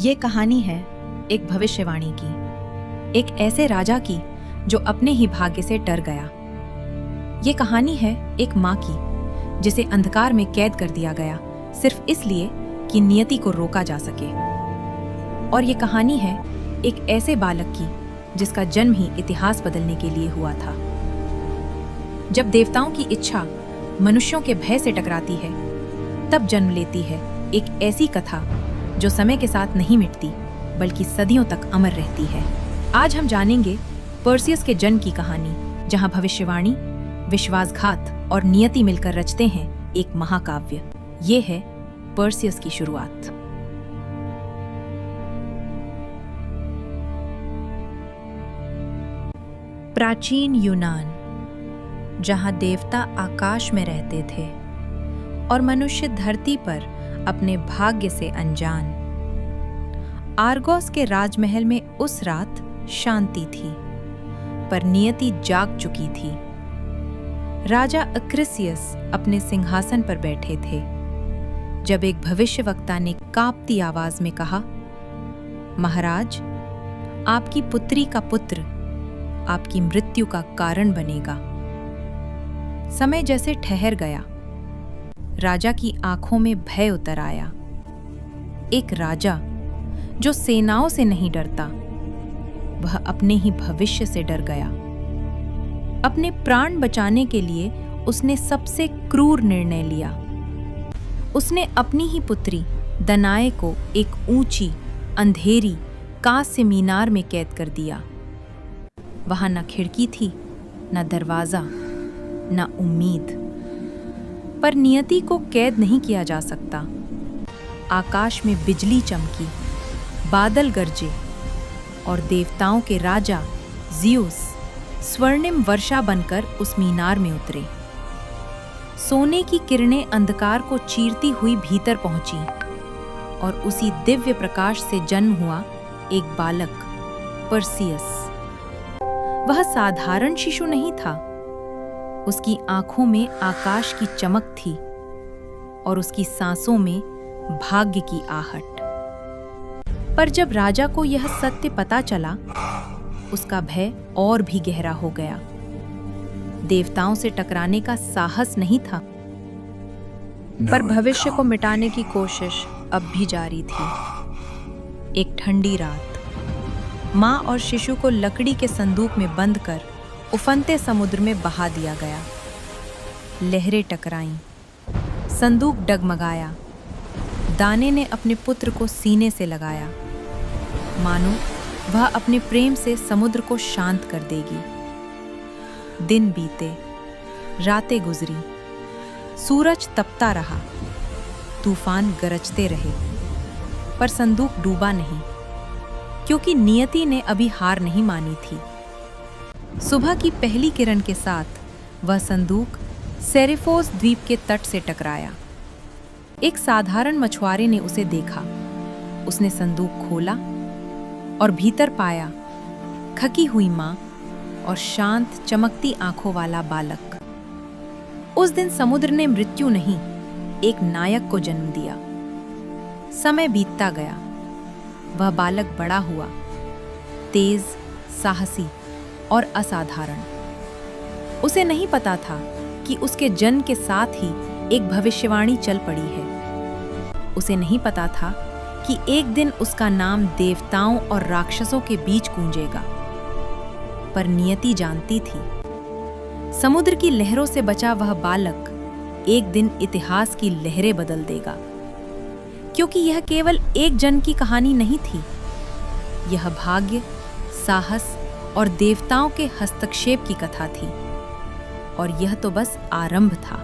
ये कहानी है एक भविष्यवाणी की, एक ऐसे राजा की जो अपने ही भाग्य से डर गया। ये कहानी है एक माँ की जिसे अंधकार में कैद कर दिया गया सिर्फ इसलिए कि नियति को रोका जा सके। और ये कहानी है एक ऐसे बालक की जिसका जन्म ही इतिहास बदलने के लिए हुआ था। जब देवताओं की इच्छा मनुष्यों के भय से टकराती है, तब जन्म लेती है एक ऐसी कथा जो समय के साथ नहीं मिटती बल्कि सदियों तक अमर रहती है। आज हम जानेंगे पर्सियस के जन्म की कहानी, जहां भविष्यवाणी, विश्वासघात और नियति मिलकर रचते हैं एक महाकाव्य। ये है पर्सियस की शुरुआत। प्राचीन यूनान, जहां देवता आकाश में रहते थे और मनुष्य धरती पर अपने भाग्य से अनजान। आर्गोस के राजमहल में उस रात शांति थी, पर नियति जाग चुकी थी। राजा अक्रिसियस अपने सिंहासन पर बैठे थे जब एक भविष्यवक्ता ने कांपती आवाज में कहा, महाराज, आपकी पुत्री का पुत्र आपकी मृत्यु का कारण बनेगा। समय जैसे ठहर गया। राजा की आंखों में भय उतर आया। एक राजा जो सेनाओं से नहीं डरता, वह अपने ही भविष्य से डर गया। अपने प्राण बचाने के लिए उसने सबसे क्रूर निर्णय लिया। उसने अपनी ही पुत्री दनाए को एक ऊंची, अंधेरी कांस्य मीनार में कैद कर दिया। वहां न खिड़की थी, न दरवाजा, न उम्मीद। पर नियति को कैद नहीं किया जा सकता। आकाश में बिजली चमकी, बादल गरजे और देवताओं के राजा ज़ियुस स्वर्णिम वर्षा बनकर उस मीनार में उतरे। सोने की किरणें अंधकार को चीरती हुई भीतर पहुंची और उसी दिव्य प्रकाश से जन्म हुआ एक बालक, पर्सियस। वह साधारण शिशु नहीं था। उसकी आंखों में आकाश की चमक थी और उसकी सांसों में भाग्य की आहट। पर जब राजा को यह सत्य पता चला, उसका भय और भी गहरा हो गया। देवताओं से टकराने का साहस नहीं था, पर भविष्य को मिटाने की कोशिश अब भी जारी थी। एक ठंडी रात, माँ और शिशु को लकड़ी के संदूक में बंद कर उफनते समुद्र में बहा दिया गया। लहरें टकराईं, संदूक डगमगाया। दाने ने अपने पुत्र को सीने से लगाया, मानो वह अपने प्रेम से समुद्र को शांत कर देगी। दिन बीते, रातें गुजरी, सूरज तपता रहा, तूफान गरजते रहे, पर संदूक डूबा नहीं, क्योंकि नियति ने अभी हार नहीं मानी थी। सुबह की पहली किरण के साथ वह संदूक सेरिफोस द्वीप के तट से टकराया। एक साधारण मछुआरे ने उसे देखा। उसने संदूक खोला और भीतर पाया खकी हुई माँ और शांत चमकती आंखों वाला बालक। उस दिन समुद्र ने मृत्यु नहीं, एक नायक को जन्म दिया। समय बीतता गया। वह बालक बड़ा हुआ, तेज, साहसी और असाधारण। उसे नहीं पता था कि उसके जन्म के साथ ही एक भविष्यवाणी चल पड़ी है। उसे नहीं पता था कि एक दिन उसका नाम देवताओं और राक्षसों के बीच गूंजेगा। पर नियति जानती थी, समुद्र की लहरों से बचा वह बालक एक दिन इतिहास की लहरें बदल देगा। क्योंकि यह केवल एक जन्म की कहानी नहीं थी, यह भाग्य, साहस और देवताओं के हस्तक्षेप की कथा थी। और यह तो बस आरंभ था।